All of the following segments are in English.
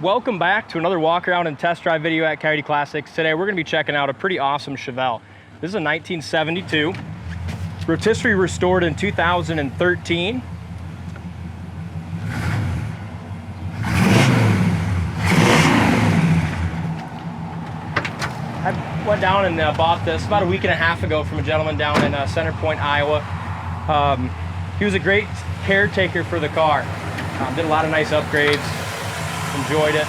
Welcome back to another walk around and test drive video at Coyote Classics. Today we're going to be checking out a pretty awesome Chevelle. This is a 1972. Rotisserie restored in 2013. I went down and bought this about a week and a half ago from a gentleman down in Center Point, Iowa. He was a great caretaker for the car. Did a lot of nice upgrades. Enjoyed it,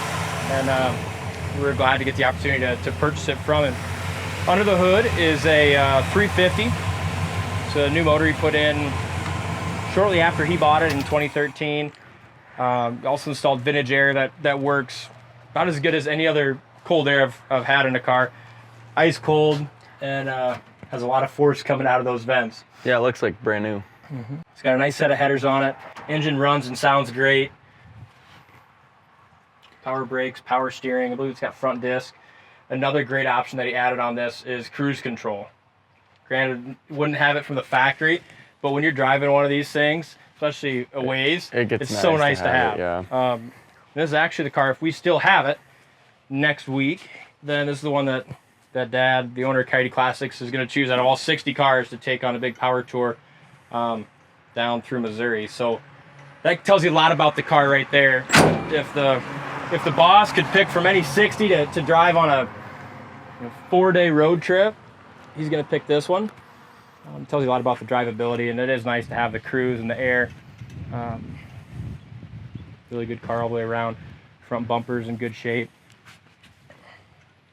and we were glad to get the opportunity to purchase it from him. Under the hood is a 350. It's a new motor he put in shortly after he bought it in 2013. Also installed vintage air that works about as good as any other cold air I've had in a car. Ice cold, and has a lot of force coming out of those vents. Yeah, it looks like brand new. Mm-hmm. It's got a nice set of headers on it. Engine runs and sounds great. Power brakes, power steering. I believe it's got front disc. Another great option that he added on this is cruise control. Granted, wouldn't have it from the factory, but when you're driving one of these things, especially a ways, it's so nice to have. Yeah. This is actually the car, if we still have it next week, then this is the one that Dad, the owner of Coyote Classics, is going to choose out of all 60 cars to take on a big power tour down through Missouri. So that tells you a lot about the car right there. If the boss could pick from any 60 to drive on a 4-day road trip, he's going to pick this one. It tells you a lot about the drivability, and it is nice to have the cruise and the air. Really good car all the way around. Front bumper's in good shape.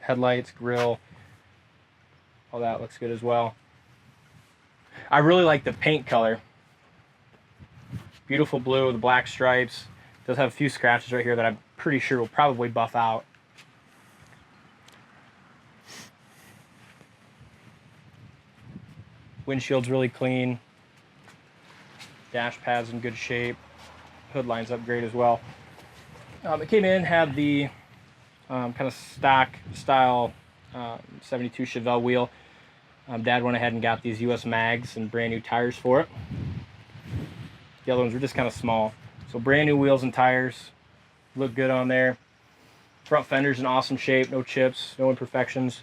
Headlights, grille, all that looks good as well. I really like the paint color. Beautiful blue with the black stripes. Does have a few scratches right here that I'm pretty sure will probably buff out. Windshield's really clean. Dash pad's in good shape. Hood lines up great as well. It came in, had the kind of stock style 72 Chevelle wheel. Dad went ahead and got these US mags and brand new tires for it. The other ones were just kind of small. So brand new wheels and tires, look good on there. Front fender's in awesome shape, no chips, no imperfections.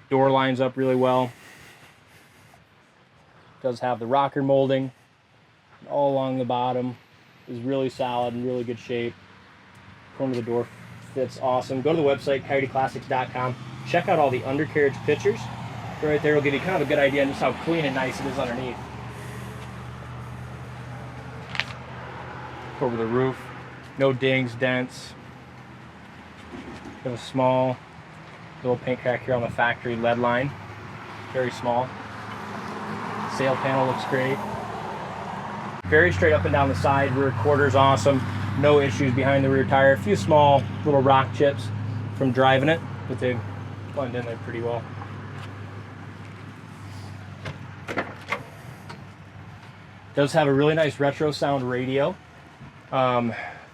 Door lines up really well. Does have the rocker molding all along the bottom. Is really solid and really good shape. Corner of the door fits awesome. Go to the website, coyoteclassics.com. Check out all the undercarriage pictures. Right there will give you kind of a good idea on just how clean and nice it is underneath. Over the roof, no dings, dents. Got a small little paint crack here on the factory lead line, very small. Sail panel looks great. Very straight up and down the side. Rear quarter's awesome. No issues behind the rear tire. A few small little rock chips from driving it, but they blend in there pretty well. Does have a really nice retro sound radio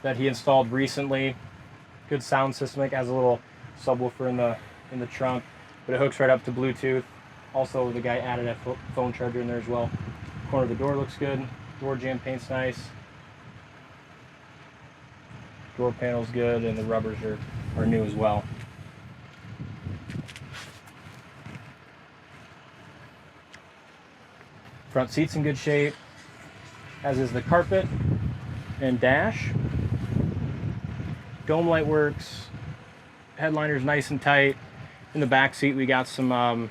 that he installed recently. Good sound system. It has a little subwoofer in the trunk, but it hooks right up to Bluetooth. Also, the guy added a phone charger in there as well. Corner of the door looks good. Door jamb paint's nice. Door panel's good, and the rubbers are new as well. Front seat's in good shape, as is the carpet and dash. Dome light works. Headliner's nice and tight. In the back seat we got some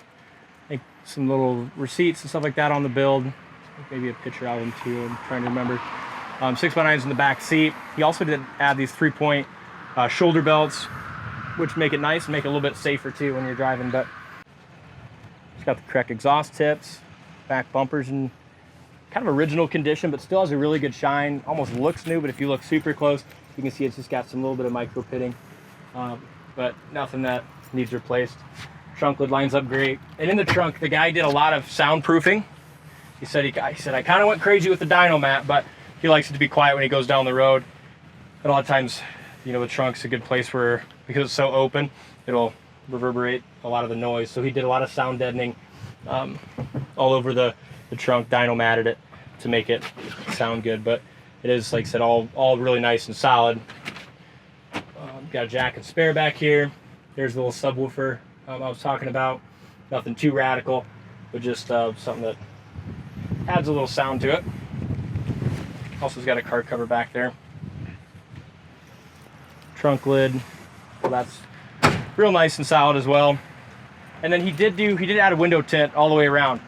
some little receipts and stuff like that on the build. Maybe a picture out of them too, I'm trying to remember. 6x9s in the back seat. He also did add these 3-point shoulder belts, which make it nice and make it a little bit safer too when you're driving. But it's got the correct exhaust tips. Back bumper's in kind of original condition, but still has a really good shine. Almost looks new, but if you look super close, you can see it's just got some little bit of micro pitting, but nothing that needs replaced. Trunk lid lines up great. And in the trunk, the guy did a lot of soundproofing. He said I kind of went crazy with the dyno mat, but he likes it to be quiet when he goes down the road. And a lot of times, you know, the trunk's a good place where, because it's so open, it'll reverberate a lot of the noise. So he did a lot of sound deadening all over the trunk, dyno matted it to make it sound good. But it is, like I said, all really nice and solid. got a jack and spare back here. There's the little subwoofer I was talking about. Nothing too radical, but just something that adds a little sound to it. Also, it's got a car cover back there. Trunk lid, well, that's real nice and solid as well. And then he did add a window tint all the way around,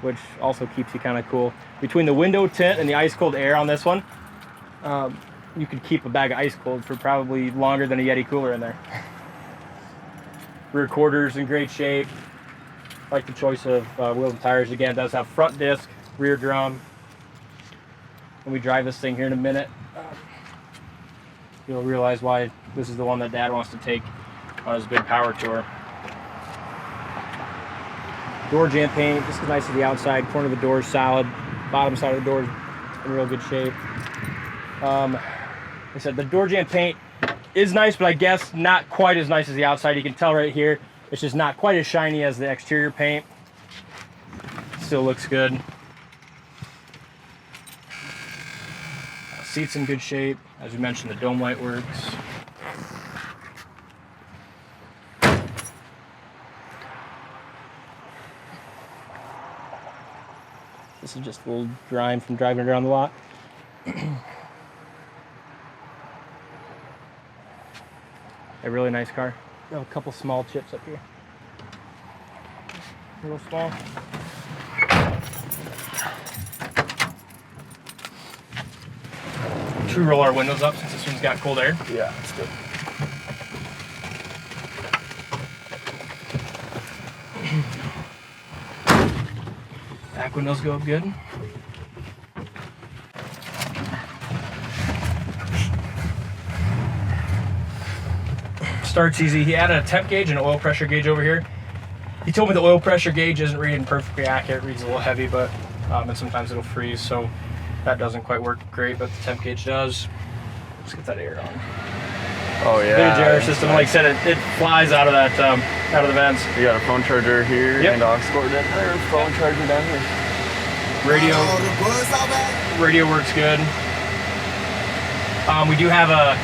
which also keeps you kind of cool. Between the window tint and the ice cold air on this one, you could keep a bag of ice cold for probably longer than a Yeti cooler in there. Rear quarters in great shape. Like the choice of wheels and tires. Again, it does have front disc, rear drum. When we drive this thing here in a minute, you'll realize why this is the one that Dad wants to take on his big power tour. Door jamb paint, this is nice to the outside. Corner of the door is solid. Bottom side of the door is in real good shape. Like I said, the door jamb paint is nice, but I guess not quite as nice as the outside. You can tell right here, it's just not quite as shiny as the exterior paint. Still looks good. Seats in good shape. As we mentioned, the dome light works. This is just a little grime from driving around the lot. A really nice car. Got a couple small chips up here. A little small. Should we roll our windows up since this one's got cold air? Yeah, that's good. Back windows go up good. Starts easy. He added a temp gauge and an oil pressure gauge over here. He told me the oil pressure gauge isn't reading perfectly accurate. It reads a little heavy, but and sometimes it'll freeze, so that doesn't quite work great, but the temp gauge does. Let's get that air on. Oh yeah. Vintage air system, like I said, it flies out of that out of the vents. You got a phone charger here and aux cord in there. Phone charger down here. Radio works good. We do have a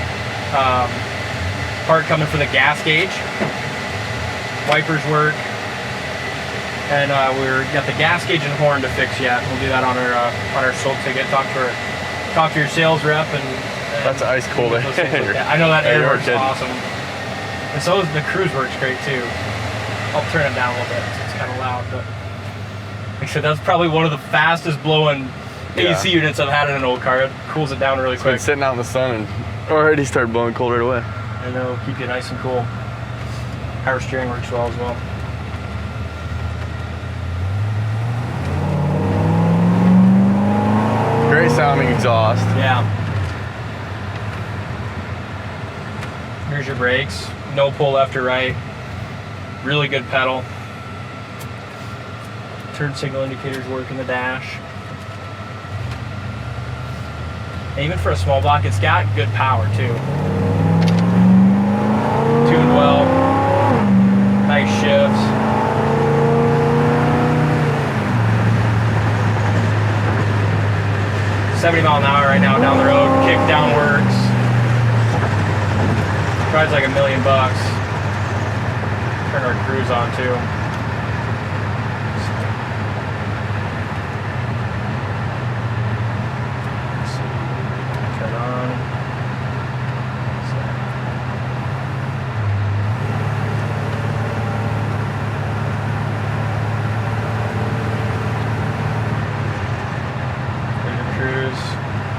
part coming for the gas gauge. Wipers work, and we're got the gas gauge and horn to fix yet. We'll do that on our sold ticket. Talk to your sales rep and that's ice cold air. I know that air works awesome, and so the cruise works great too. I'll turn it down a little bit. It's kind of loud, but like I said, that's probably one of the fastest blowing AC units I've had in an old car. It cools it down really quick. Been sitting out in the sun and already started blowing cold right away. I know, keep you nice and cool. Power steering works well as well. Great sounding exhaust. Yeah. Here's your brakes. No pull left or right. Really good pedal. Turn signal indicators work in the dash. And even for a small block, it's got good power too. Tuned well. Nice shifts. $70 mph right now down the road. Kick down works. Drives like $1 million. Turn our cruise on too. Turn on.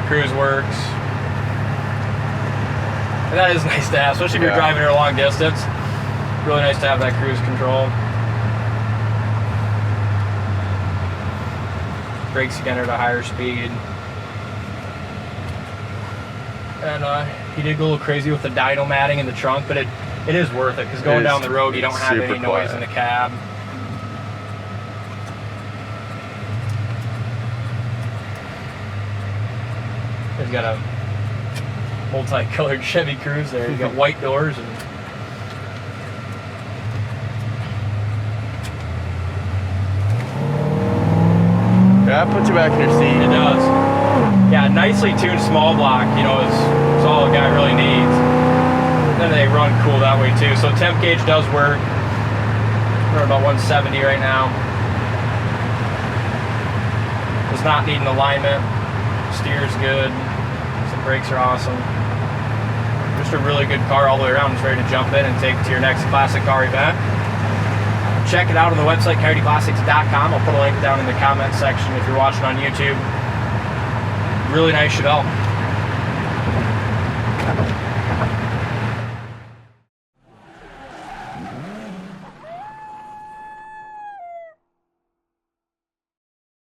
Cruise works. And that is nice to have, especially if you're driving at a long distance. Really nice to have that cruise control. Brakes again at a higher speed. And he did go a little crazy with the dyno matting in the trunk, but it is worth it because going down the road you don't have any noise in the cab. He's got a multicolored Chevy Cruze there. You got white doors and yeah, that puts you back in your seat. It does. Yeah, nicely tuned small block. You know, is all a guy really needs. And they run cool that way too. So temp gauge does work. We're about 170 right now. Does not need an alignment. Steers good. Some brakes are awesome. Just a really good car all the way around. It's ready to jump in and take it to your next classic car event. Check it out on the website, coyoteclassics.com. I'll put a link down in the comment section if you're watching on YouTube. Really nice Chevelle.